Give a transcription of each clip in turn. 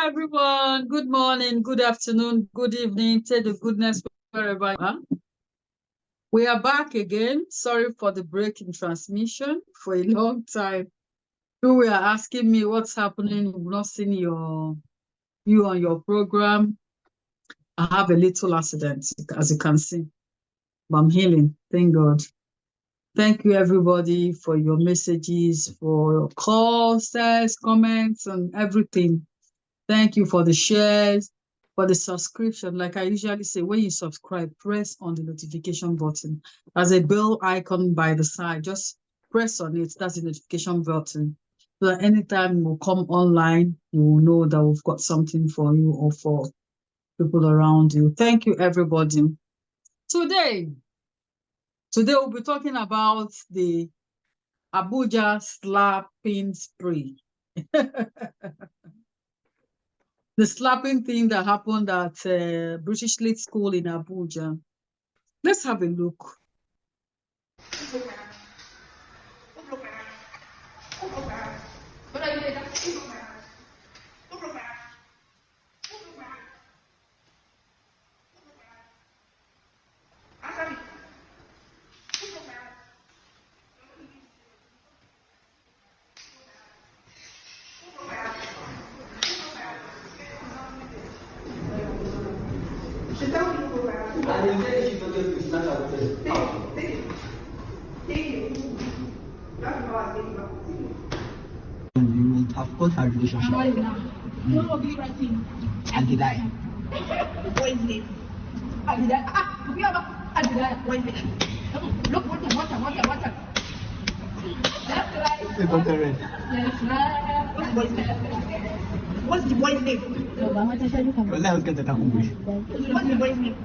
Hello, everyone. Good morning, good afternoon, good evening. Take the goodness wherever you are. We are back again. Sorry for the break in transmission for a long time. You were asking me what's happening. We've not seen you on your program. I have a little accident, as you can see, but I'm healing. Thank God. Thank you, everybody, for your messages, for your calls, comments, and everything. Thank you for the shares, for the subscription. Like I usually say, when you subscribe, press on the notification button. There's a bell icon by the side. Just press on it. That's the notification button. So that anytime we come online, you will know that we've got something for you or for people around you. Thank you, everybody. Today we'll be talking about the Abuja slapping spree. The slapping thing that happened at British Lit School in Abuja. Let's have a look. You have got a relationship. And did I? Look, water. What's the boy's name? What's the boy's name?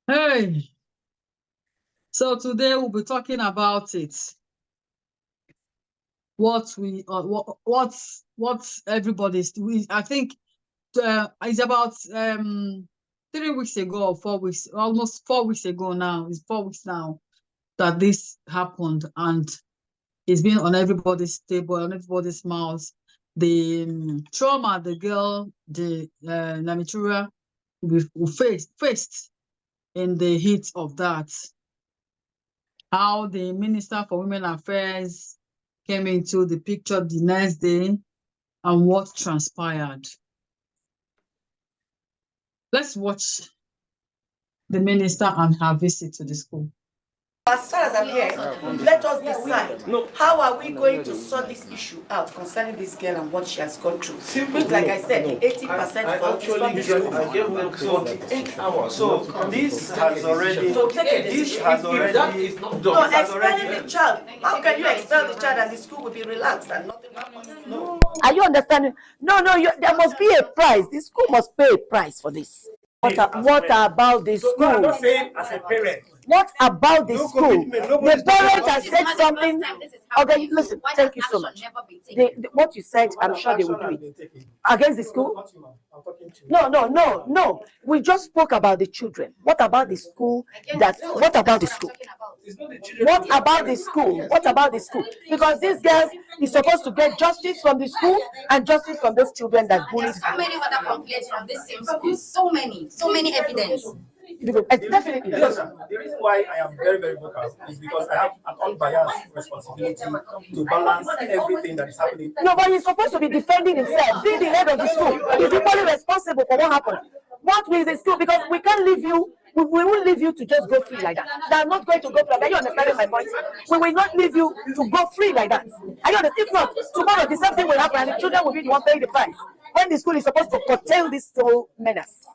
Hey, so today we'll be talking about it. What everybody's doing. I think it's about 3 weeks ago or 4 weeks, almost 4 weeks ago now. It's 4 weeks now that this happened, and it's been on everybody's table, on everybody's mouths. The trauma the girl, the Namitura, we faced in the heat of that. How the Minister for Women Affairs came into the picture the next day and what transpired. Let's watch the minister and her visit to the school. As far as I'm here, let us decide how are we going to sort this issue out concerning this girl and what she has gone through. Which, like I said, 80% fault is from the school. I gave them 8 hours. So this has already. So take a decision. That is not No, expelling the child. How can you expel the child and the school will be relaxed and nothing happens? No. Are you understanding? No, there must be a price. The school must pay a price for this. What about the school? I'm not saying as a parent. What about the school? The parent has said something. Okay, listen, thank you so much. What you said, I'm sure they will do it. Against the school? No. We just spoke about the children. What about the school? What about the school? What about the school? What about the school? Because this girl is supposed to get justice from the school and justice from those children that bullied her. So many other complaints from this same school. So many evidence. Definitely. Listen, the reason why I am very, very vocal is because I have an unbiased responsibility to balance everything that is happening. No, but he's supposed to be defending himself, being the head of the school. He's equally responsible for what happened. What will the school? Because we can't leave you. We won't leave you to just go free like that. They are not going to go free like that. You understand my point? We will not leave you to go free like that. Are you understand? If not, tomorrow the same thing will happen, and the children will be the one paying the price. When the school is supposed to curtail this whole menace.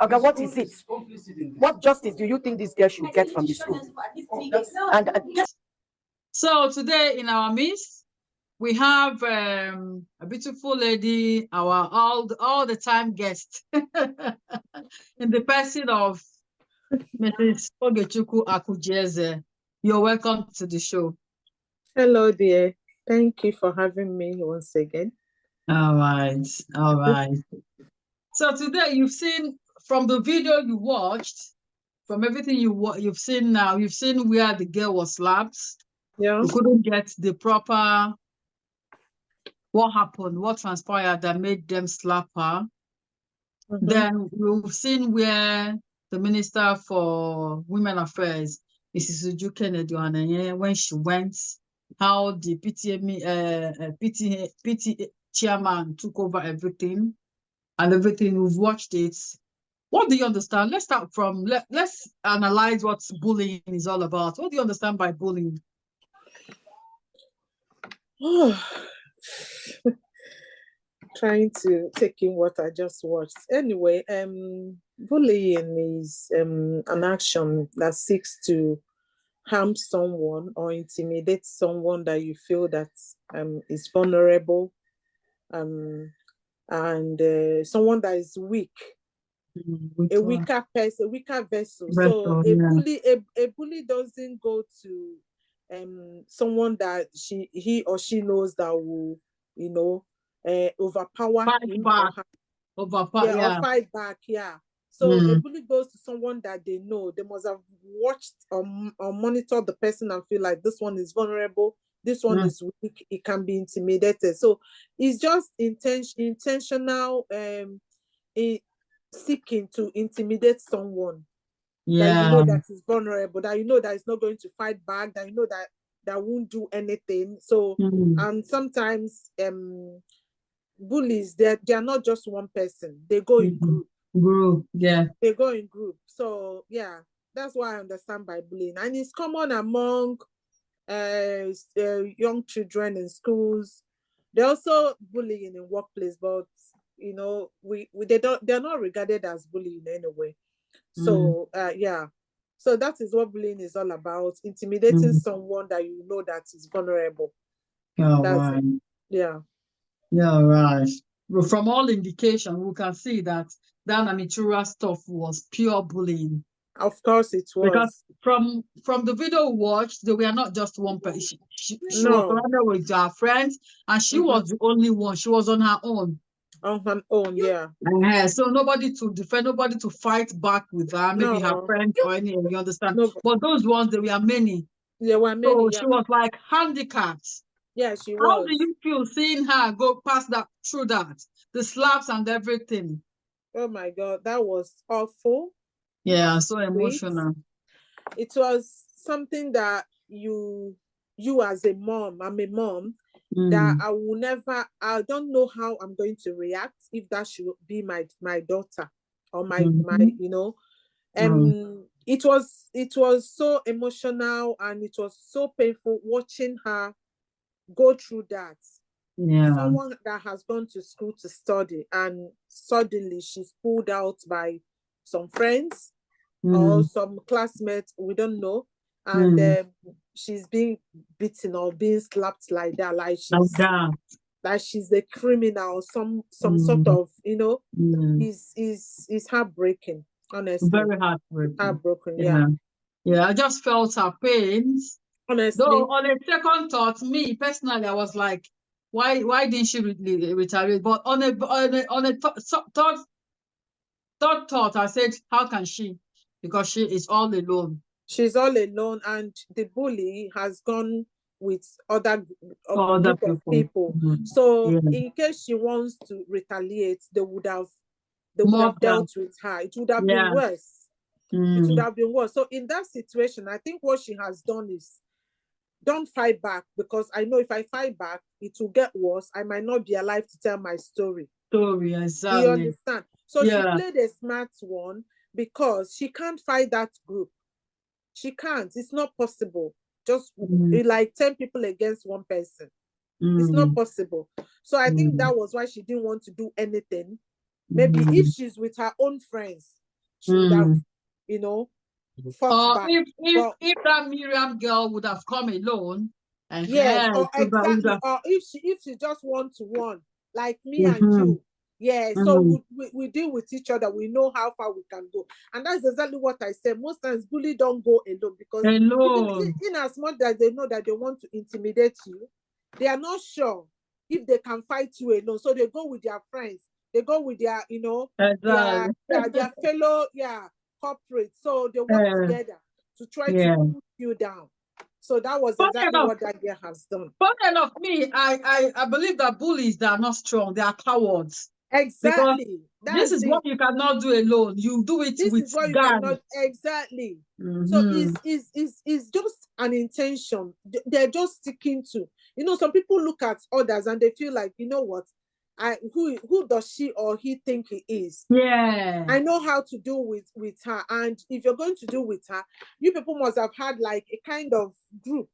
Okay, what is it? What justice do you think this girl should get from the school? So today in our midst, we have a beautiful lady, our all the time guest, in the person of Mrs. Ogechuku Akujeze. You're welcome to the show. Hello, dear. Thank you for having me once again. All right. So today you've seen from the video you watched, from everything you've seen now, you've seen where the girl was slapped. Yeah. We couldn't get the proper what happened, what transpired that made them slap her. Then we've seen where the Minister for Women Affairs, Mrs. Uju Kennedy, when she went, how the PTA chairman took over everything and everything. We've watched it. What do you understand? Let's start from, let's analyze what bullying is all about. What do you understand by bullying? Trying to take in what I just watched. Anyway, bullying is an action that seeks to harm someone or intimidate someone that you feel that is vulnerable, and someone that is weak, a weaker person, a weaker vessel. So a bully doesn't go to someone that he or she knows that will, overpower him or her. Or fight back, yeah. So a bully goes to someone that they know. They must have watched or monitored the person and feel like this one is vulnerable, this one is weak, it can be intimidated. So it's just intentional seeking to intimidate someone that you know that is vulnerable, that you know that is not going to fight back, that you know that won't do anything. So and sometimes bullies, they are not just one person, they go in group. They go in group. So yeah, that's why I understand by bullying. And it's common among young children in schools. They're also bullying in workplace, but they're not regarded as bullying anyway. So yeah, so that is what bullying is all about: intimidating someone that you know that is vulnerable. Right. Yeah. Yeah, right. But from all indication, we can see that Namitura stuff was pure bullying. Of course it was. Because from the video we watched, they were not just one person. She was surrounded with her friends, and she was the only one. She was on her own. On her own, yeah. So nobody to defend, nobody to fight back with her, maybe her friends or any, you understand? But those ones, there were many. There were many, so she was like handicapped. Yeah, she was. How do you feel seeing her go past that, through that, the slaps and everything? Oh my God, that was awful. Yeah, so emotional. It was something that you as a mom, I'm a mom, that I will never, I don't know how I'm going to react if that should be my daughter or my it was so emotional, and it was so painful watching her go through that. Someone that has gone to school to study, and suddenly she's pulled out by some friends or some classmates, we don't know, and she's being beaten or being slapped like that, like she's a criminal, some sort of, is heartbreaking, honestly. Very heartbreaking. Heartbroken, yeah. I just felt her pains. Honestly. Though on a second thought, me personally, I was like, why didn't she retaliate? But on a third thought, I said, how can she? Because she is all alone. She's all alone, and the bully has gone with other group of people. So in case she wants to retaliate, they would have dealt with her. It would have been worse. It would have been worse. So in that situation, I think what she has done is, don't fight back, because I know if I fight back, it will get worse. I might not be alive to tell my story. Exactly. Do you understand? So she played a smart one, because she can't fight that group. She can't. It's not possible. Just like 10 people against one person. It's not possible. So I think that was why she didn't want to do anything. Maybe if she's with her own friends, she would have, fought back. If that Miriam girl would have come alone, yes, or exactly, or if she just one-to-one, like me and you, so we deal with each other. We know how far we can go, and that's exactly what I said. Most times, bully don't go alone, because in as much as they know that they want to intimidate you, they are not sure if they can fight you alone. So they go with their friends, they go with their their fellow corporate. So they work together to try to put you down. So that was Funny exactly enough, what that girl has done. funny enough, me, I believe that bullies that are not strong, they are cowards. Because Exactly. this That's is it. what you cannot do alone. You do it This with is what you gang. cannot exactly. So Mhm. it's just an intention. They're just sticking to. You know, some people look at others and they feel like, you know what, who does she or he think he is? Yeah. I know how to do with her. And if you're going to do with her, you people must have had like a kind of group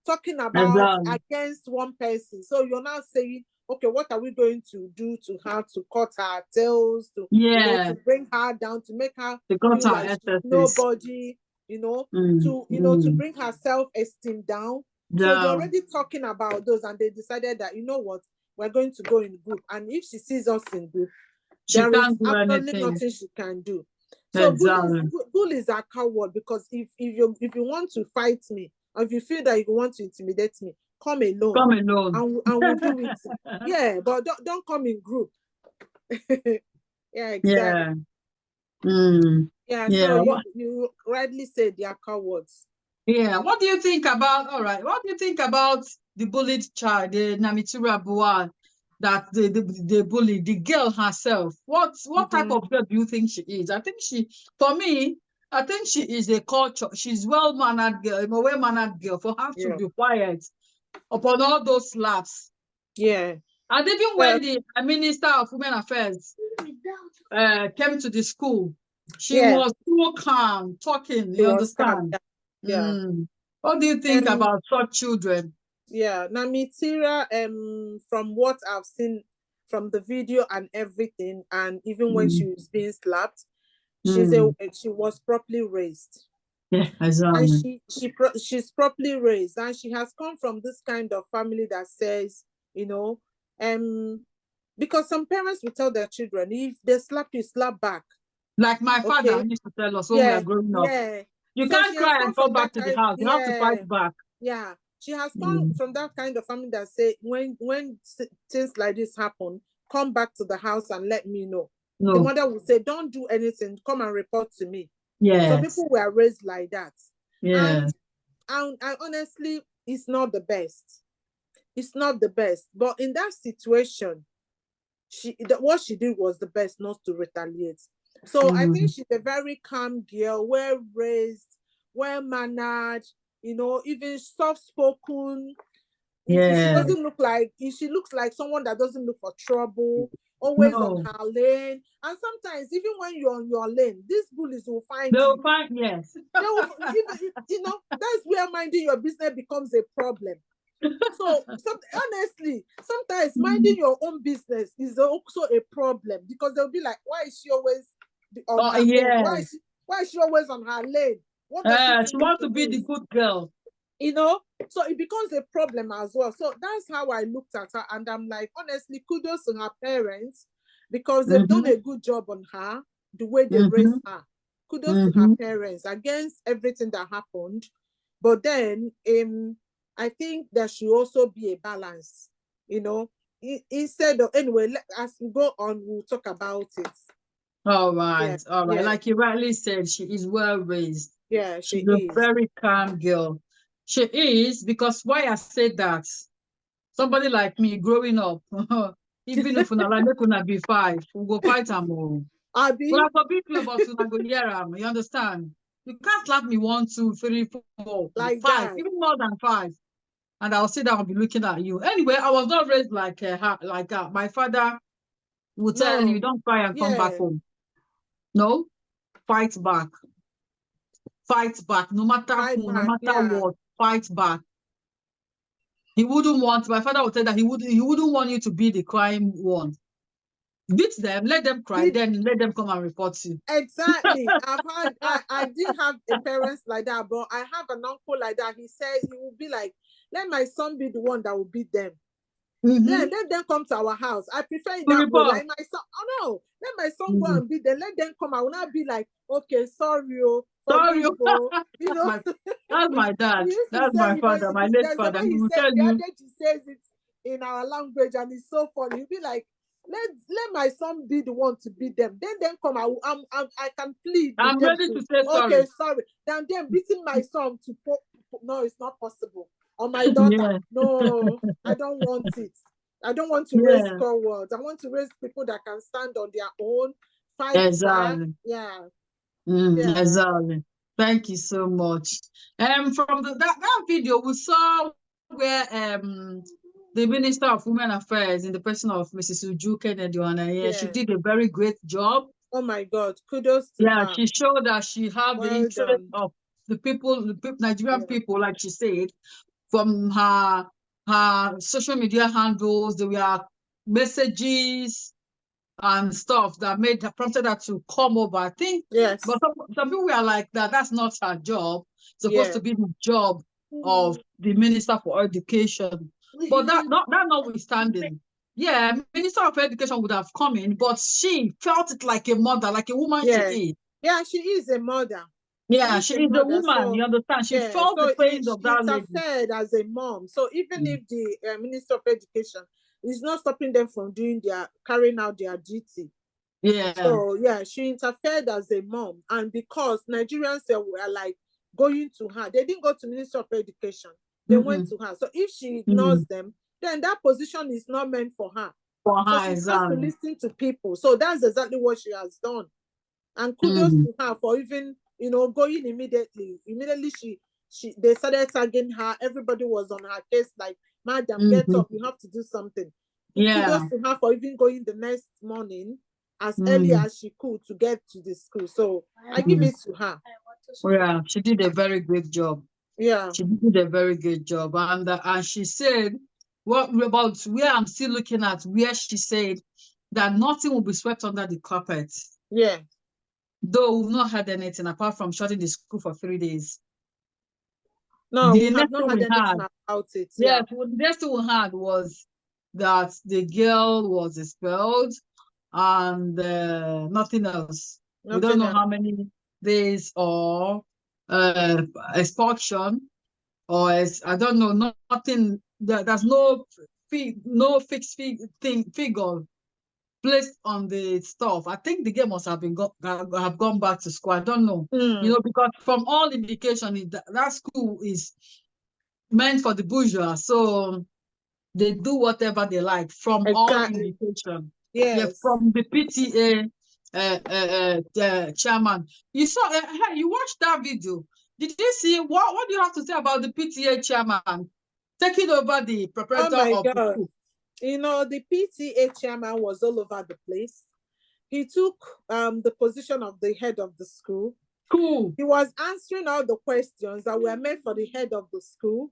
talking about Exactly. against one person. So you're now saying, okay, what are we going to do to her to cut her tails, to Yeah. to bring her down, to make her Because feel our like she's ancestors. nobody, to bring her self-esteem down. So they're Down. already talking about those, and they decided that, you know what, we're going to go in group. And if she sees us in group, She there is can't do absolutely anything. nothing she can do. So Exactly. bullies are coward, because if you want to fight me, or if you feel that you want to intimidate me, come alone. Come alone. And we'll do it. Yeah, but don't come in group. Yeah, exactly. Yeah. Mm. Yeah, Yeah. so you rightly said they are cowards. Yeah. What do you think about, all right, what do you think about the bullied child, the Namitura Bua, that the bully, the girl herself? What type of girl do you think she is? I think for me, I think she is a culture. She's well-mannered girl, a well-mannered girl, for her to be quiet upon all those slaps. Yeah. And even when the Minister of Women Affairs came to the school, she was so calm, talking, you understand? Yeah. What do you think about such children? Yeah, Namitira, from what I've seen from the video and everything, and even when she was being slapped, she was properly raised. Yeah, exactly. And she's properly raised, and she has come from this kind of family that says, because some parents will tell their children, if they slap you, slap back. Like my father used to tell us when we were growing up. Yeah. You So can't cry and come back to the house. You have to fight back. Yeah. She has come from that kind of family that say, when things like this happen, come back to the house and let me know. No. The mother will say, don't do anything, come and report to me. Yes. So people were raised like that. Yes. And honestly, it's not the best. It's not the best. But in that situation, what she did was the best, not to retaliate. So I think she's a very calm girl, well raised, well mannered, even soft spoken. Yeah. She doesn't look like, she looks like someone that doesn't look for trouble, always on her lane. And sometimes even when you're on your lane, these bullies will find you. They'll find, yes. They will, even, that's where minding your business becomes a problem. So honestly, sometimes minding your own business is also a problem, because they'll be like, why is she always on her own? Why is she always on her lane? What does she wants to be the good girl. So it becomes a problem as well. So that's how I looked at her, and I'm like, honestly, kudos to her parents, because they've done a good job on her, the way they raised her. Kudos to her parents against everything that happened. But then I think there should also be a balance, instead of, anyway, as we go on, we'll talk about it. All right. All right. Like you rightly said, she is well raised. Yeah, she's a very calm girl. She is, because why I said that, somebody like me growing up, even if una be 5, we'll go fight them all. Well, I forbid you, but una go hear them. You understand? You can't slap me 1, 2, 3, 4, like 5, that. even more than 5. And I'll sit down and be looking at you. Anyway, I was not raised like her. My father would tell you, don't cry and come back home. No, fight back. Fight back. No matter who, no matter what, fight back. He wouldn't want, my father would say that he wouldn't want you to be the crying one. Beat them, let them cry, then let them come and report you. Exactly. I did have a parents like that, but I have an uncle like that. He said he will be like, let my son be the one that will beat them. Let them come to our house. I prefer it that way. Like my son, let my son go and beat them. Let them come. I will not be like, okay, sorry, sorry. That's my dad. That's my father, my late father. He will tell you. He says it in our language, and it's so funny. He'll be like, let my son be the one to beat them. Then come. I can plead. I'm ready to say sorry. Okay, sorry. Then beating my son to no, it's not possible. Or my daughter, Yeah. no, I don't want it. I don't want to raise cowards. I want to raise people that can stand on their own, fight back. Exactly. Yeah. Exactly. Thank you so much. From that video, we saw where the Minister of Women Affairs, in the person of Mrs. Uju Kennedy, she did a very great job. Oh my God, kudos to her. She showed that she had the interest of the people, Nigerian people, like she said, from her social media handles. There were messages and stuff that prompted her to come over. I think, but some people were like that's not her job. It's supposed to be the job of the Minister for Education. But that notwithstanding, Minister of Education would have come in, but she felt it like a mother, like a woman she is. Yeah, she is a mother. Yeah, she is a woman, so, you understand? She felt the pain of that lady. Interfered as a mom. So even if the Minister of Education is not stopping them from carrying out their duty. Yeah. So she interfered as a mom. And because Nigerians were like going to her, they didn't go to Minister of Education. They went to her. So if she ignores them, then that position is not meant for her. So she has to listen to people. So that's exactly what she has done. And kudos to her for even, going immediately. Immediately they started tagging her. Everybody was on her case, like, madam, get up, you have to do something. Kudos to her for even going the next morning as early as she could to get to the school. So I give it to her. Yeah, she did a very great job. Yeah. She did a very good job. And she said, what about where I'm still looking at, where she said that nothing will be swept under the carpet. Yeah. Though we've not had anything apart from shutting the school for 3 days. No, we have not had anything about it. Yes, the next thing we had was that the girl was expelled and nothing else. We don't know how many days or expulsion or I don't know, nothing. There's no fixed figure placed on the stuff. I think the girl must have have gone back to school. I don't know, because from all indication, that school is meant for the bourgeois, so they do whatever they like. From all indication, from the PTA chairman. You saw, you watched that video. Did you see what do you have to say about the PTA chairman taking over the proprietor of the school? The PTA chairman was all over the place. He took the position of the head of the school. Cool. He was answering all the questions that were meant for the head of the school.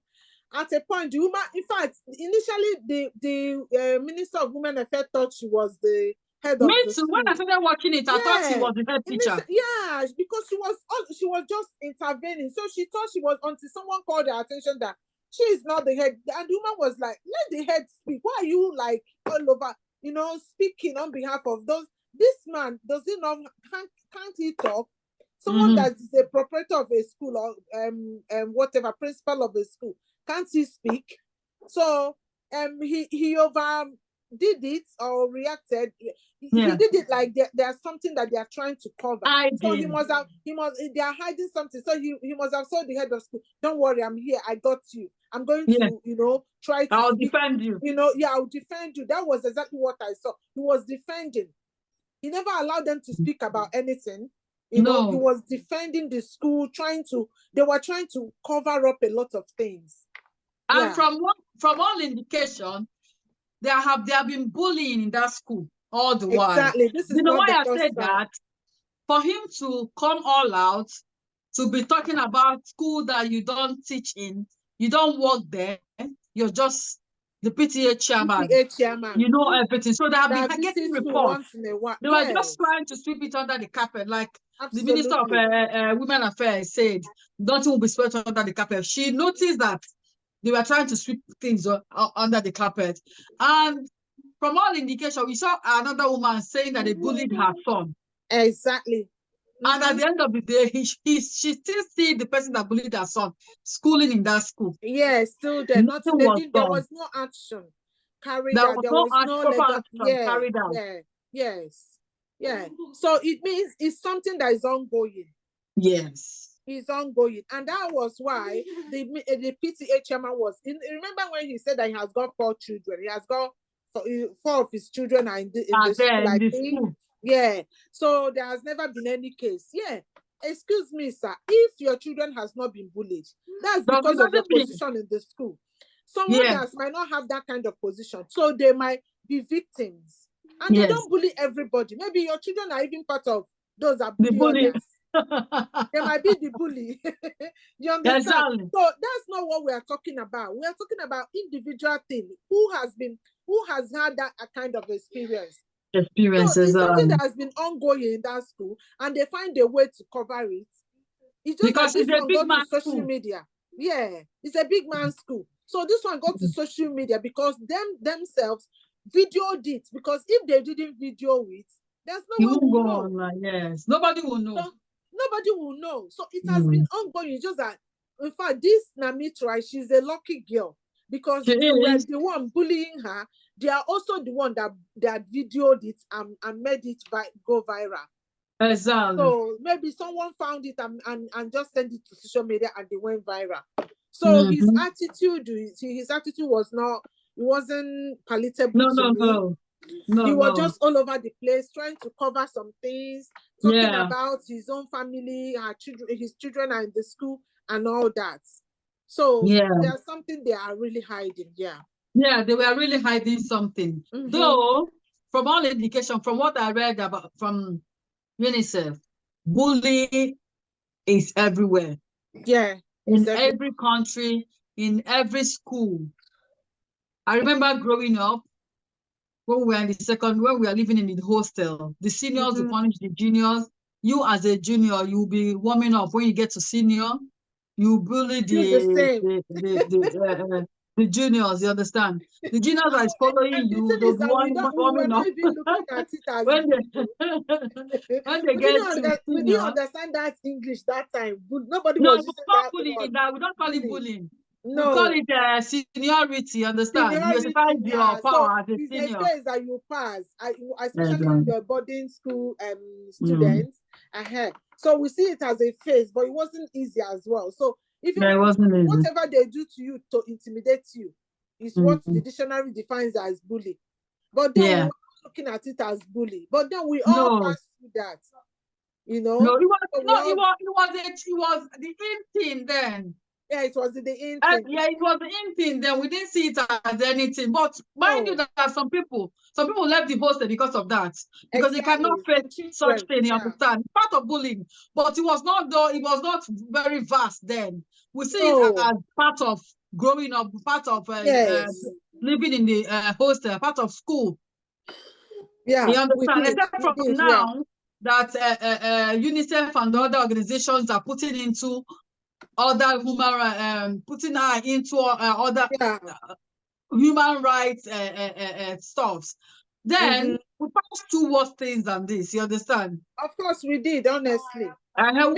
At a point, the woman, in fact, initially the Minister of Women Affairs thought she was the head of the school. When I started watching it, I thought she was the head teacher. Yeah, because she was just intervening. So she thought she was, until someone called her attention that she is not the head. And the woman was like, let the head speak. Why are you like all over, speaking on behalf of those? This man, does he not, can't he talk? Someone that is a proprietor of a school or whatever, principal of a school, can't he speak? So he did it or reacted. He did it like there's something that they are trying to cover. So they are hiding something. So he must have told the head of school, don't worry, I'm here, I got you. I'm going to, try to I'll defend you. I'll defend you. That was exactly what I saw. He was defending. He never allowed them to speak about anything. He was defending the school, they were trying to cover up a lot of things. And from all indication, there have been bullying in that school all the while. Exactly. This is why I said that? For him to come all out, to be talking about school that you don't teach in, you don't work there, you're just the PTA chairman. You know everything. So they have been getting reports. They were just trying to sweep it under the carpet, like the Minister of Women Affairs said, nothing will be swept under the carpet. She noticed that they were trying to sweep things under the carpet. And from all indication, we saw another woman saying that they bullied her son. Exactly. And at the end of the day, she still see the person that bullied her son schooling in that school. Yes, still there. There was no action carried out. There was no action carried out. Yes. Yeah. So it means it's something that is ongoing. Yes. is ongoing, and that was why the PTA chairman was in. Remember when he said that he has got 4 children? He has got 4 of his children are in the school, I think. Yeah. So there has never been any case. Yeah. Excuse me, sir. If your children has not been bullied, that's because of your position in the school. Someone else might not have that kind of position, so they might be victims, and they don't bully everybody. Maybe your children are even part of those that bully others. They might be the bully. You understand? Exactly. So that's not what we are talking about. We are talking about individual thing. Who has had that kind of experience? So it's something that has been ongoing in that school, and they find a way to cover it. It's just because this one got to social media. Yeah, it's a big man school. So this one got to social media because themselves videoed it. Because if they didn't video it, there's no one who will know. Yes, nobody will know. So, nobody will know. So it has been ongoing. It's just that, in fact, this Namitra, she's a lucky girl because they were the one bullying her. They are also the one that videoed it and made it go viral. Exactly. So maybe someone found it and just sent it to social media and they went viral. So his attitude was not, it wasn't palatable to me. He was just all over the place trying to cover some things, talking about his own family, his children are in the school and all that. So there's something they are really hiding. Yeah, they were really hiding something. Though, from all indication, from what I read about from UNICEF, bullying is everywhere. Yeah. In every country, in every school. I remember growing up, when we were in when we were living in the hostel, the seniors will punish the juniors. You as a junior, you'll be warming up. When you get to senior, you bully the juniors, you understand? The juniors are following you, they'll be warming up. When they get to we didn't understand that English that time. Nobody was using that word. We don't call it bullying. No. We call it seniority, understand? You exercise your power as a senior. It's a phase that you pass, especially in the boarding school students. So we see it as a phase, but it wasn't easy as well. So if whatever they do to you to intimidate you is what the dictionary defines as bully. But then we were looking at it as bully. But then we all passed through that. You know? No, it was the in thing then. Yeah, it was the in thing. It was the in thing. Then we didn't see it as anything. But mind you, that some people left the hostel because of that, because they cannot face such thing. You understand? Part of bullying, but it was not very vast then. We see it as part of growing up, part of living in the hostel, part of school. Yeah, you understand? Except from now that UNICEF and other organizations are putting into other human putting her into other human rights stuffs. Then we passed through worse things than this. You understand? Of course, we did. Honestly, I don't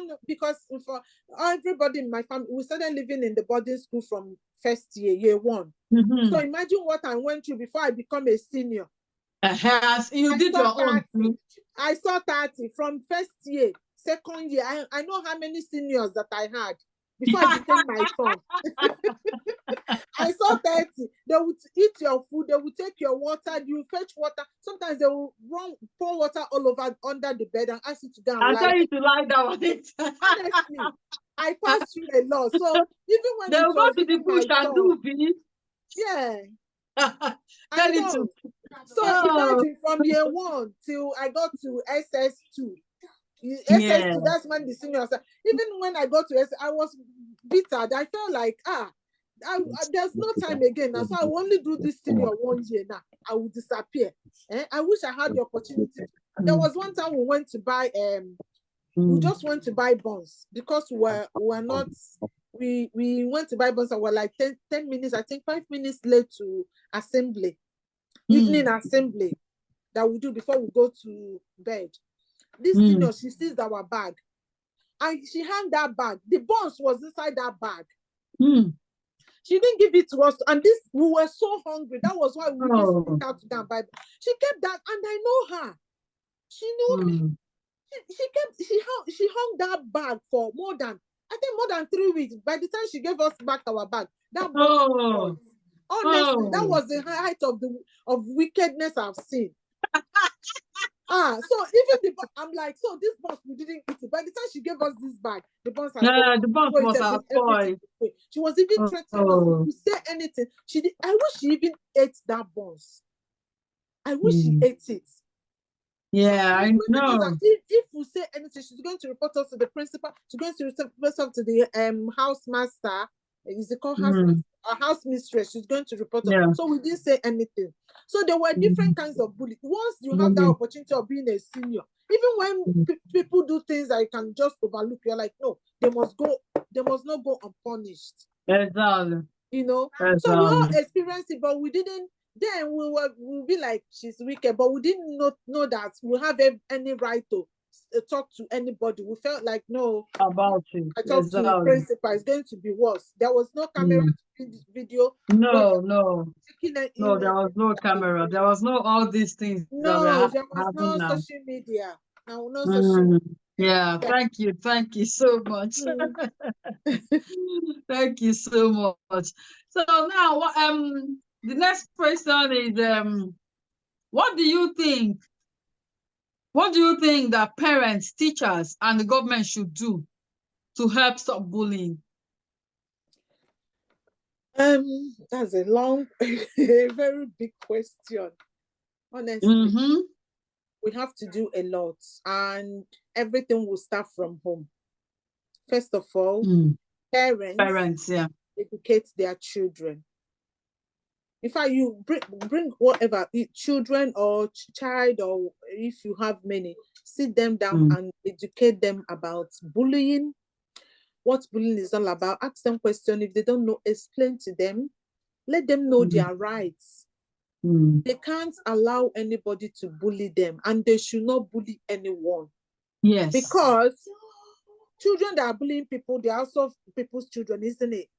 know, because for everybody in my family, we started living in the boarding school from first year 1. So imagine what I went through before I become a senior. You did your own. I saw 30 from first year. Second year, I know how many seniors that I had before I became my son. I saw 30. They would eat your food, they would take your water, you fetch water. Sometimes they will pour water all over under the bed and ask you to go and lie. I tell you to lie down on it. Honestly, I passed through a lot. So even when they will go to the bush and do this. Yeah. I know. So imagine from year 1 till I got to SS2. SS2, that's when the seniors. Even when I got to SS, I was bitter. I felt like there's no time again now, so I will only do this senior 1 year now. I will disappear. I wish I had the opportunity. There was one time we went to buy we just went to buy buns because we went to buy buns and we're like 10 minutes, I think 5 minutes late to assembly, evening assembly that we do before we go to bed. This senior, she sees our bag and she handed that bag. The buns was inside that bag. She didn't give it to us, and we were so hungry. That was why we just went out to go and buy. She kept that, and I know her. She knew me. She hung that bag for more than 3 weeks. By the time she gave us back our bag, that was honestly, that was the height of wickedness I've seen. So even I'm like, so this boss, we didn't eat it. By the time she gave us this bag, the boss has the boss was our boy. She was even threatening us if you say anything. I wish she even ate that boss. I wish she ate it. Yeah, I know. If we say anything, she's going to report us to the principal. She's going to report us to the house master. Is it called house mistress? She's going to report us. So we didn't say anything. So there were different kinds of bullying. Once you have that opportunity of being a senior, even when people do things that you can just overlook, you're like, no, they must not go unpunished. Exactly. You know, so we all experienced it, but we didn't. Then we'll be like, she's wicked, but we didn't know that we have any right to talk to anybody. We felt like, no, about it. I talked to the principal, it's going to be worse. There was no camera video. No, there was no camera. There was no all these things. No, there was no social media. No social media. Yeah, thank you so much. Thank you so much. So now, the next question is, what do you think? What do you think that parents, teachers, and the government should do to help stop bullying? That's a long, a very big question. Honestly, we have to do a lot, and everything will start from home. First of all, parents educate their children. In fact, you bring whatever, children or child, or if you have many, sit them down and educate them about bullying, what bullying is all about. Ask them questions. If they don't know, explain to them. Let them know their rights. They can't allow anybody to bully them, and they should not bully anyone. Yes. Because children that are bullying people, they are also people's children, isn't it?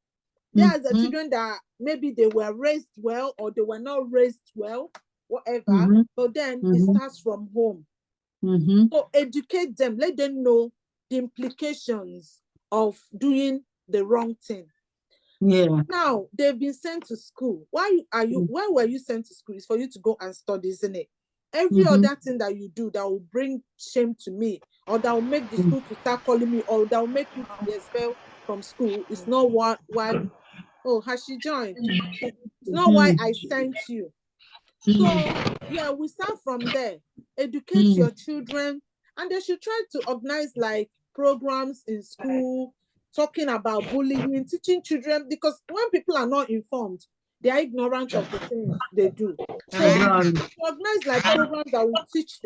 There are the children that maybe they were raised well or they were not raised well, whatever. But then it starts from home. So educate them, let them know the implications of doing the wrong thing. Yeah. Now they've been sent to school. Why were you sent to school? It's for you to go and study, isn't it? Every other thing that you do that will bring shame to me, or that will make the school to start calling me, or that will make you to be expelled from school, is not why. Oh, has she joined? It's not why I sent you. So yeah, we start from there. Educate your children, and they should try to organize like programs in school talking about bullying, teaching children, because when people are not informed, they are ignorant of the things they do. So organize like programs that will teach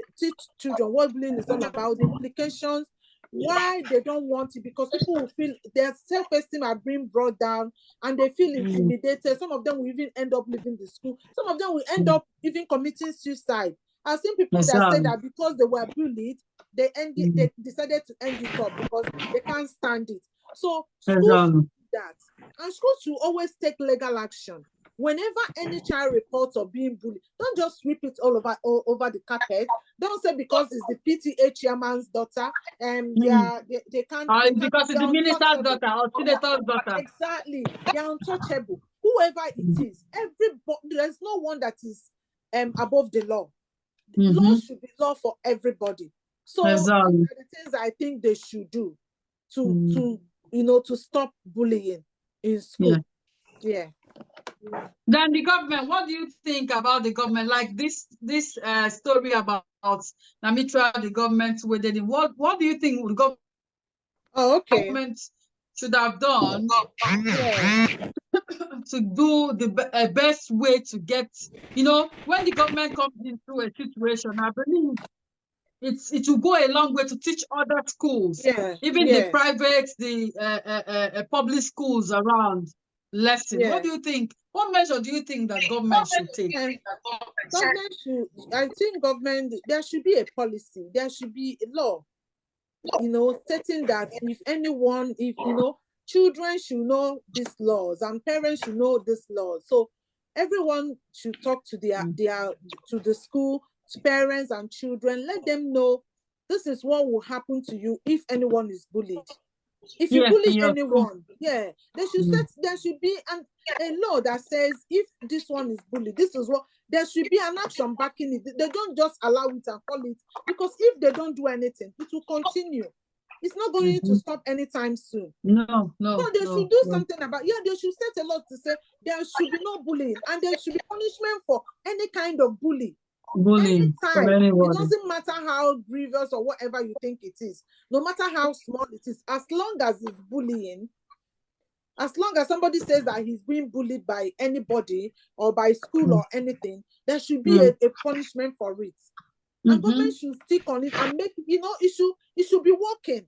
children what bullying is all about, the implications, why they don't want it, because people will feel their self-esteem are being brought down and they feel intimidated. Some of them will even end up leaving the school. Some of them will end up even committing suicide. I've seen people that say that because they were bullied, they decided to end it up because they can't stand it. So schools do that, and schools should always take legal action. Whenever any child reports of being bullied, don't just sweep it all over the carpet. Don't say because it's the PTA chairman's daughter, they can't. Because it's the minister's daughter or senator's daughter. Exactly, they're untouchable. Whoever it is, everybody. There's no one that is above the law. Law should be law for everybody. So these are the things I think they should do to stop bullying in school. Yeah. Then the government, what do you think about the government? Like this story about Namitra, the government, what do you think the government should have done to do the best way to get, when the government comes into a situation, I believe it will go a long way to teach other schools, even the private, the public schools around lesson. What do you think? What measure do you think that government should take? I think there should be a policy, there should be a law, stating that if children should know these laws and parents should know these laws. So everyone should talk to to the school, to parents and children, let them know this is what will happen to you if anyone is bullied. If you bully anyone, there should be a law that says if this one is bullied, this is what there should be an action backing it. They don't just allow it and call it, because if they don't do anything, it will continue. It's not going to stop anytime soon. No. So they should do something about they should set a law to say there should be no bullying, and there should be punishment for any kind of bullying. Bullying from anyone. It doesn't matter how grievous or whatever you think it is, no matter how small it is, as long as it's bullying, as long as somebody says that he's being bullied by anybody or by school or anything, there should be a punishment for it. And government should stick on it and make it should be working.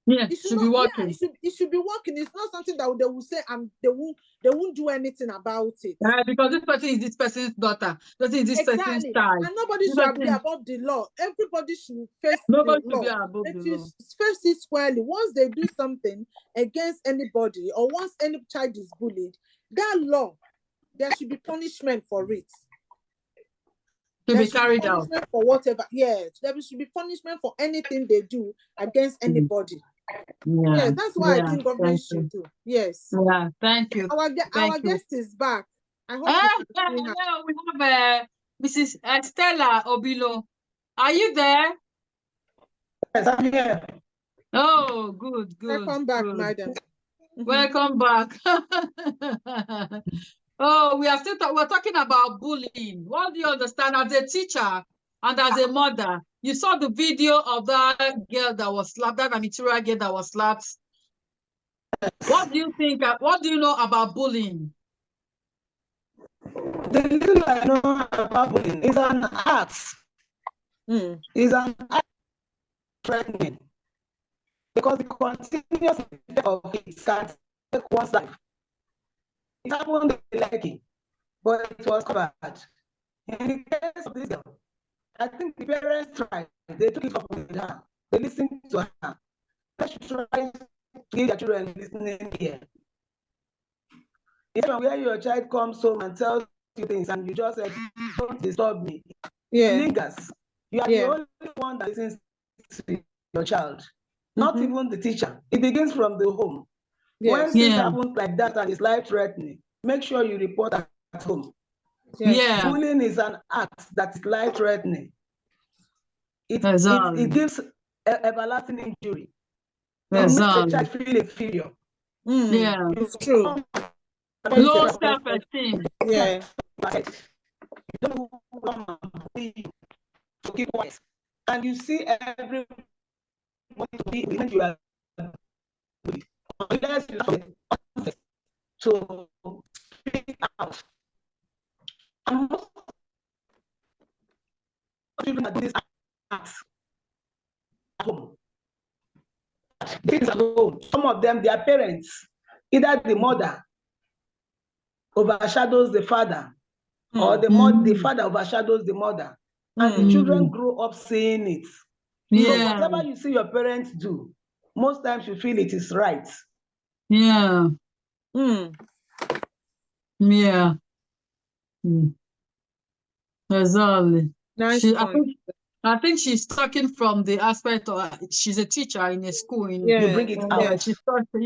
Yeah, it should be working. Yeah, it should be working. It's not something that they will say and they won't do anything about it. Because this person is this person's daughter. This is this person's child. And nobody should be above the law. Everybody should face nobody the law. Should be above if the you law. face it squarely, once they do something against anybody or once any child is bullied, that law, there should be punishment for it. To be carried out. For whatever. Yes, there should be punishment for anything they do against anybody. Yeah, that's why I think government should do. Yes. Yeah, thank you. Our guest is back. I hope we have Mrs. Estella Obilo. Are you there? Yes, I'm here. Oh, good. Welcome back, madam. Welcome back. Oh, we're talking about bullying. What do you understand as a teacher and as a mother? You saw the video of that girl that was slapped, that Amitura girl that was slapped. What do you think? What do you know about bullying? The little I know about bullying is an act. Is an act threatening. Because the continuous effect of it can take one's life. It happened in Lekki, but it was covered. In the case of this girl, I think the parents tried. They took it up with her. They listened to her. They should try to give their children listening here. Even where your child comes home and tells you things and you just say, don't disturb me. Yeah. Lingers. You are the only one that listens to your child, not even the teacher. It begins from the home. Yes. When things happen like that and it's life-threatening, make sure you report at home. Yes. Bullying is an act that is life-threatening. It gives everlasting injury. It makes the child feel inferior. Yeah, it's true. Low self-esteem. Yeah. You don't want to keep quiet. And you see everyone to be when you are unless you to speak out. And most children are doing this at home. This at home. Some of them, their parents, either the mother overshadows the father, or the father overshadows the mother, and the children grow up seeing it. So whatever you see your parents do, most times you feel it is right. Yeah. Yeah. Exactly. Nice. I think she's talking from the aspect of she's a teacher in a school. You bring it out. She's talking,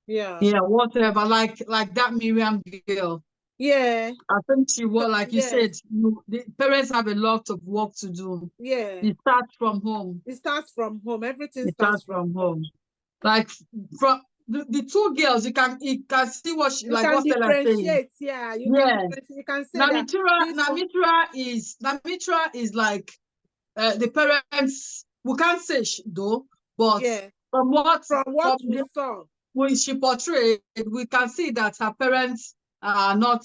Yeah, whatever. Like that Miriam girl. Yeah. I think she was, like you said, the parents have a lot of work to do. Yeah. It starts from home. It starts from home. Everything starts from home. Like from the two girls, you can see what she like. What Stella saying. Yeah. You can say Namitra is like the parents. We can't say though, but from what we saw when she portrayed, we can see that her parents are not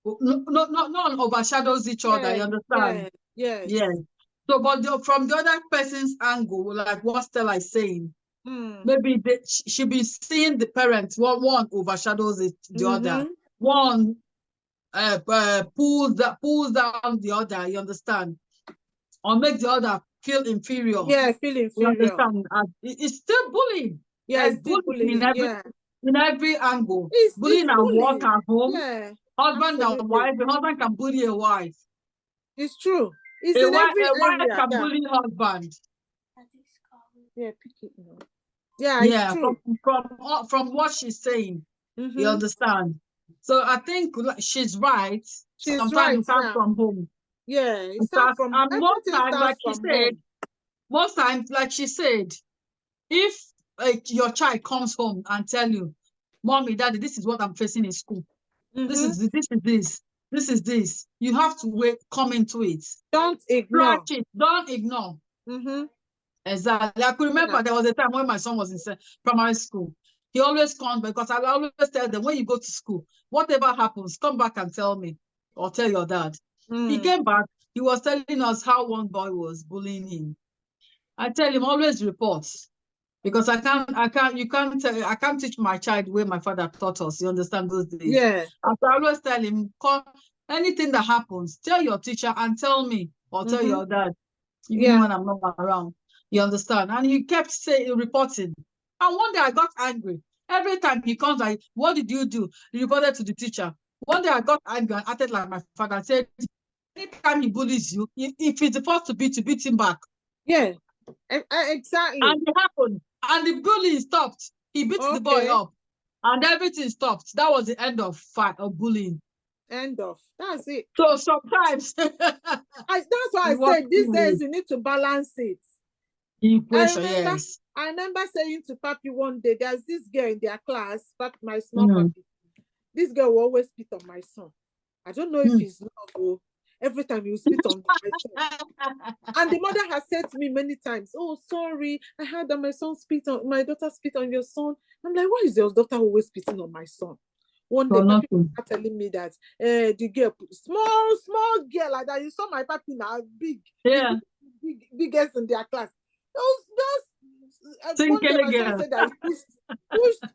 overshadows each other. You understand? Yeah. So, but from the other person's angle, like what Stella is saying, maybe she be seeing the parents. One overshadows the other. One pulls down the other. You understand? Or make the other feel inferior. Yeah, feel inferior. You understand? It's still bullying. Yeah, it's still bullying. In every angle. It's bullying at work, at home. Yeah. Husband and wife. The husband can bully a wife. It's true. It's in every a wife area. can Yeah. bully husband. Yeah, pick it now. Yeah, Yeah, it's true. from what she's saying, you Mm-hmm. understand. So I think she's right. She's Sometimes right. you start Yeah. from home. Yeah, it starts from And most everything times, like starts she from said, home. most times, like she said, if your child comes home and tell you, "Mommy, Daddy, this is what I'm facing in school. This Mm-hmm. this is this," you have to come into it. Don't ignore. Flash it. Don't ignore. Mm-hmm. Exactly. I could remember there was a time when my son was in primary school. He always comes because I always tell them, when you go to school, whatever happens, come back and tell me or tell your dad. He came back. He was telling us how one boy was bullying him. I tell him, always report, because I can't teach my child the way my father taught us. You understand those days? Yeah. And so I always tell him, anything that happens, tell your teacher and tell me or tell your dad, even when I'm not around. You understand? And he kept reporting. And one day I got angry. Every time he comes, what did you do? He reported to the teacher. One day I got angry and acted like my father. I said, anytime he bullies you, if he's the first to beat him back. Yeah, exactly. And it happened. And the bullying stopped. He beat the boy up. And everything stopped. That was the end of bullying. End of. That's it. So sometimes that's why I said these days you need to balance it. I remember saying to Papi one day, there's this girl in their class, my small Papi. This girl will always spit on my son. I don't know if it's love. Every time you spit on my son. And the mother has said to me many times, "Oh, sorry, I heard that my daughter spit on your son." I'm like, why is your daughter always spitting on my son? One day, people are telling me that the girl, small girl like that. You saw my Papi now, big, biggest in their class. One day my son said that he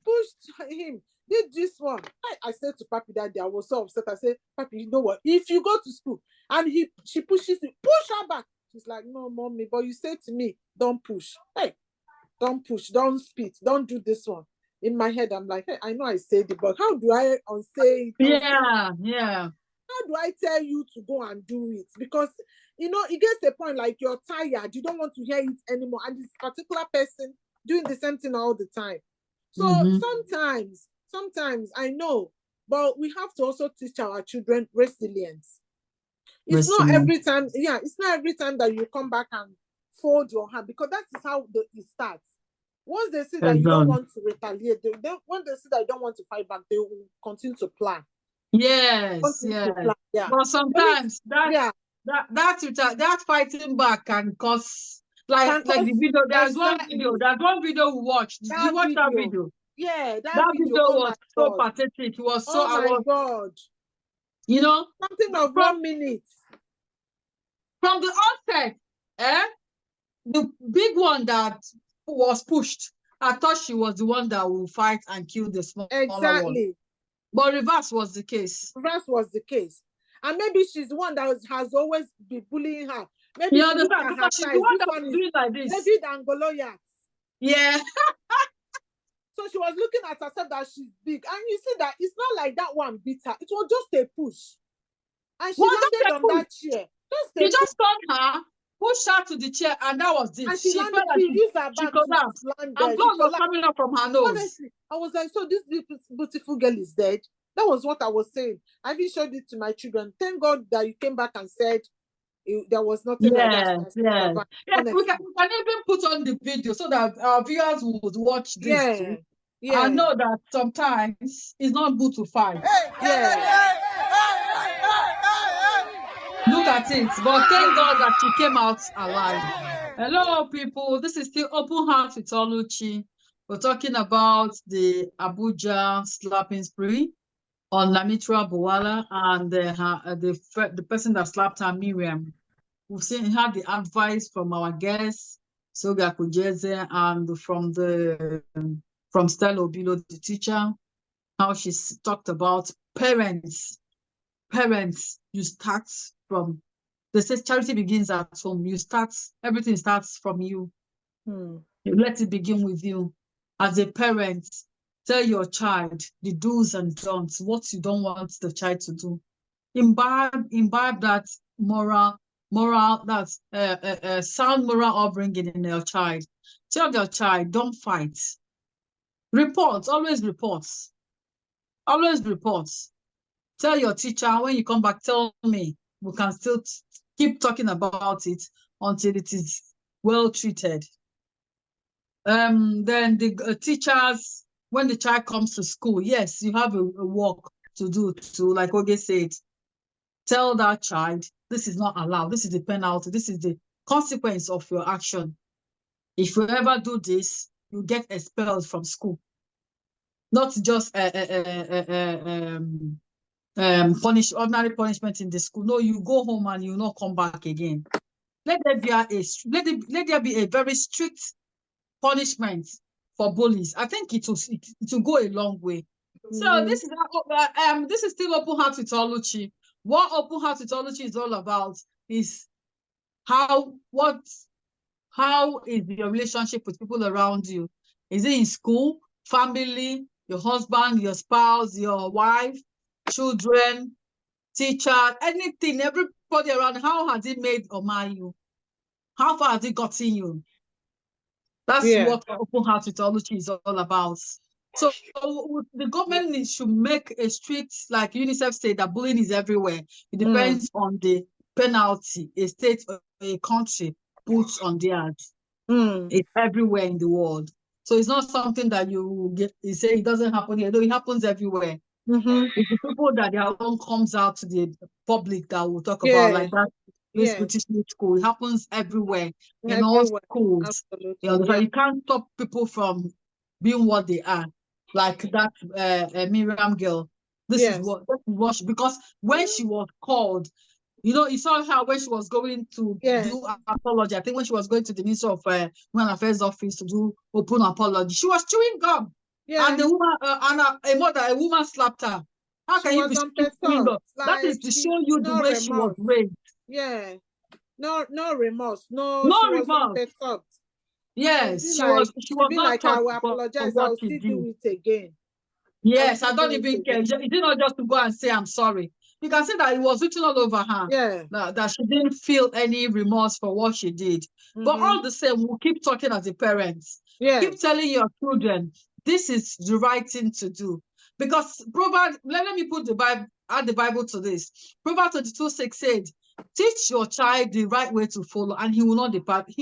pushed him. Did this one. I said to Papi that day, I was so upset. I said, "Papi, you know what? If you go to school and she pushes you, push her back." She's like, "No, Mommy, but you said to me, don't push. Hey, don't push, don't spit, don't do this one." In my head, I'm like, hey, I know I said it, but how do I unsay it? Yeah. How do I tell you to go and do it? Because, it gets to a point like you're tired. You don't want to hear it anymore. And this particular person doing the same thing all the time. So sometimes I know, but we have to also teach our children resilience. It's not every time that you come back and fold your hand, because that is how it starts. Once they see that you don't want to retaliate, when they see that you don't want to fight back, they will continue to plan. Yes. Yeah. But sometimes that fighting back can cause like the video. There's one video we watched. Did you watch that video? Yeah, that video was so pathetic. It was so. Oh my God! Something of 1 minute. From the onset, the big one that was pushed, I thought she was the one that will fight and kill the smaller one. But reverse was the case. And maybe she's the one that has always been bullying her. Maybe you understand? Because she's the one that was doing like this. David and Goliath. Yeah. So she was looking at herself that she's big. And you see that it's not like that one beat her. It was just a push. And she landed on that chair. He just turned her, pushed her to the chair, and that was it. And she used her back collapsed. And blood was coming up from her nose. Honestly, I was like, so this beautiful girl is dead? That was what I was saying. I even showed it to my children. Thank God that you came back and said there was nothing like that. Yes, we can even put on the video so that our viewers would watch this too. I know that sometimes it's not good to fight. Look at it. But thank God that she came out alive. Hello, people. This is still Open Heart with Oluchi. We're talking about the Abuja slapping spree on Lamitra Buwala and the person that slapped her, Miriam. We've had the advice from our guests, Soga Kujeze, and from Stella Obilo, the teacher, how she talked about parents. You start from, they say charity begins at home. Everything starts from you. You let it begin with you. As a parent, tell your child the do's and don'ts, what you don't want the child to do. Imbibe that moral moral, that's sound moral upbringing in your child. Tell your child, don't fight. Reports, always reports. Always reports. Tell your teacher when you come back, tell me. We can still keep talking about it until it is well treated. Then the teachers, when the child comes to school, yes, you have a work to do to, like Oge said, tell that child, this is not allowed. This is the penalty. This is the consequence of your action. If you ever do this, you get expelled from school. Not just ordinary punishment in the school. No, you go home and you not come back again. Let there be a very strict punishment for bullies. I think it will go a long way. So this is still Open Heart with Oluchi. What Open Heart with Oluchi is all about is how is your relationship with people around you? Is it in school, family, your husband, your spouse, your wife, children, teacher, anything, everybody around? How has it made or mar you? How far has it gotten you? That's what Open Heart with Oluchi is all about. So the government should make a strict, like UNICEF said, that bullying is everywhere. It depends on the penalty a state or a country puts on theirs. It's everywhere in the world. So it's not something that you say it doesn't happen here. No, it happens everywhere. It's the people that their own comes out to the public that we'll talk about, like that. This British school, it happens everywhere in all schools. You can't stop people from being what they are, like that Miriam girl. This is what because when she was called, you saw her when she was going to do an apology. I think when she was going to the Minister of Women Affairs office to do open apology, she was chewing gum. And the woman, a woman slapped her. How can you be chewing gum? That is to show you the way she was raised. Yeah. No remorse. No remorse. Yes, she was not like, I will apologize. I will still do it again. Yes, I don't even care. It did not just to go and say I'm sorry. You can see that it was written all over her. Yeah. That she didn't feel any remorse for what she did. But all the same, we'll keep talking as the parents. Keep telling your children this is the right thing to do. Because Proverbs, let me put add the Bible to this. Proverbs 22:6 said, teach your child the right way to follow, and he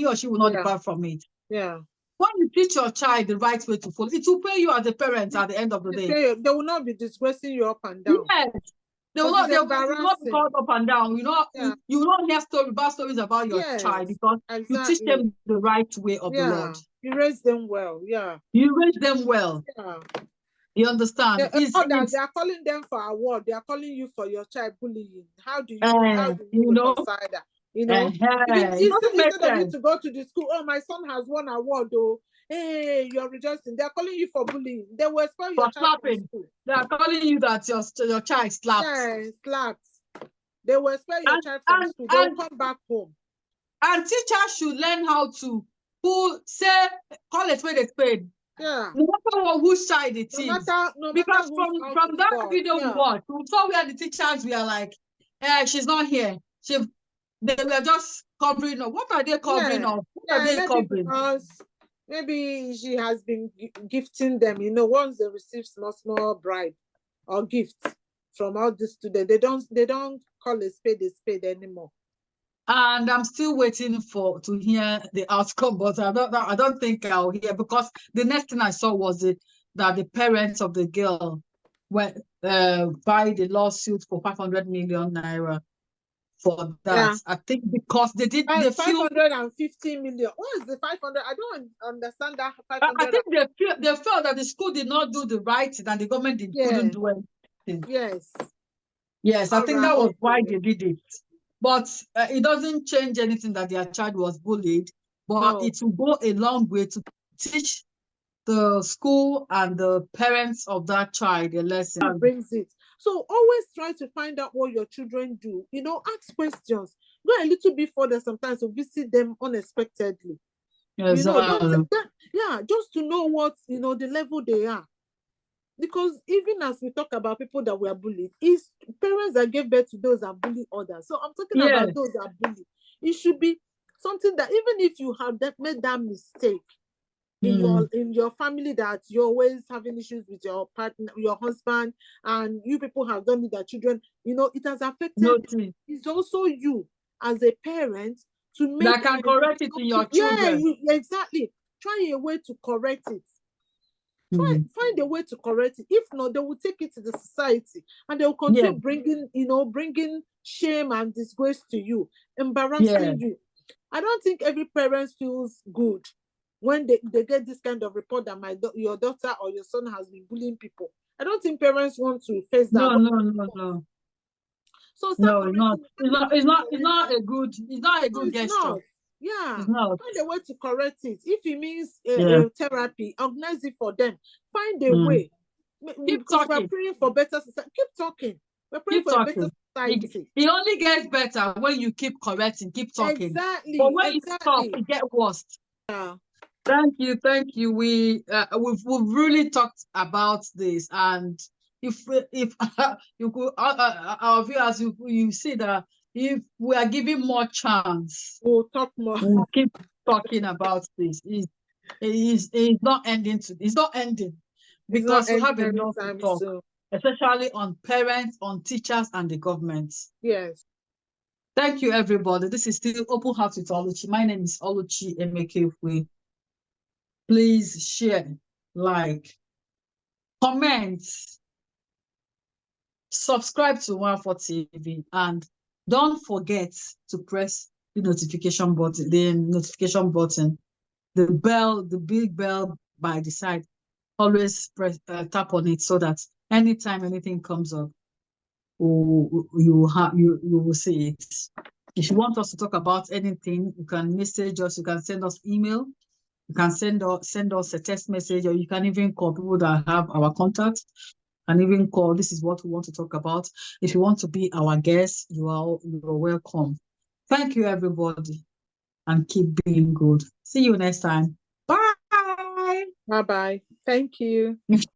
or she will not depart from it. Yeah. When you teach your child the right way to follow, it will pay you as a parent at the end of the day. They will not be disgracing you up and down. Yes. They will not be called up and down. You will not hear bad stories about your child because you teach them the right way of the Lord. You raise them well. You raise them well. You understand? They are calling them for award. They are calling you for your child bullying. How do you reconcile that? Instead of you to go to the school, oh, my son has won award, oh, hey, you're rejoicing. They're calling you for bullying. They will expel your child from school. They are calling you that your child slapped. Yeah, slapped. They will expel your child from school. They will come back home. And teachers should learn how to call it when it's paid. Yeah. No matter whose side it is. Because from that video we watched, we saw where the teachers were like, she's not here. They were just covering up. What are they covering up? What are they covering? Because maybe she has been gifting them, once they receive small bribe or gift from all the students, they don't call a spade anymore. And I'm still waiting to hear the outcome, but I don't think I'll hear, because the next thing I saw was that the parents of the girl went buy the lawsuit for 500 million naira for that. Yeah. I think because they did 550 million. What is the 500? I don't understand that. 500. I think they felt that the school did not do the right thing and the government couldn't do anything. Yes, I think that was why they did it. But it doesn't change anything that their child was bullied, but it will go a long way to teach the school and the parents of that child a lesson. That brings it. So always try to find out what your children do. Ask questions. Go a little bit further sometimes to visit them unexpectedly. Yes, just to know what, the level they are. Because even as we talk about people that were bullied, it's parents that gave birth to those that bully others. So I'm talking about those that bully. It should be something that even if you have made that mistake in your family, that you're always having issues with your partner, your husband, and you people have done with their children, it has affected. It's also you as a parent to make that can correct it in your children. Yeah, exactly. Try a way to correct it. Find a way to correct it. If not, they will take it to the society and they will continue bringing shame and disgrace to you, embarrassing you. I don't think every parent feels good when they get this kind of report that your daughter or your son has been bullying people. I don't think parents want to face that. No. So no, it's not a good gesture. Yeah, it's not. Find a way to correct it. If it means therapy, organize it for them. Find a way. Keep because talking. we're praying for better society. Keep talking. We're praying for a better society. It only gets better when you keep correcting, keep talking. Exactly. But when you stop, it gets worse. Yeah. Thank you. We've really talked about this, and if you could, our viewers, you see that if we are giving more chance, we'll talk more. We'll keep talking about this. It's not ending. It's not ending because we have enough to talk, especially on parents, on teachers, and the government. Yes. Thank you, everybody. This is still Open Heart with Oluchi. My name is Oluchi Emekefwe. Please share, like, comment, subscribe to 140 TV, and don't forget to press the notification button, the bell, the big bell by the side. Always press tap on it so that anytime anything comes up, you will see it. If you want us to talk about anything, you can message us, you can send us email. You can send us a text message, or you can even call people that have our contacts, and even call. This is what we want to talk about. If you want to be our guest, you are welcome. Thank you, everybody, and keep being good. See you next time. Bye. Bye-bye. Thank you.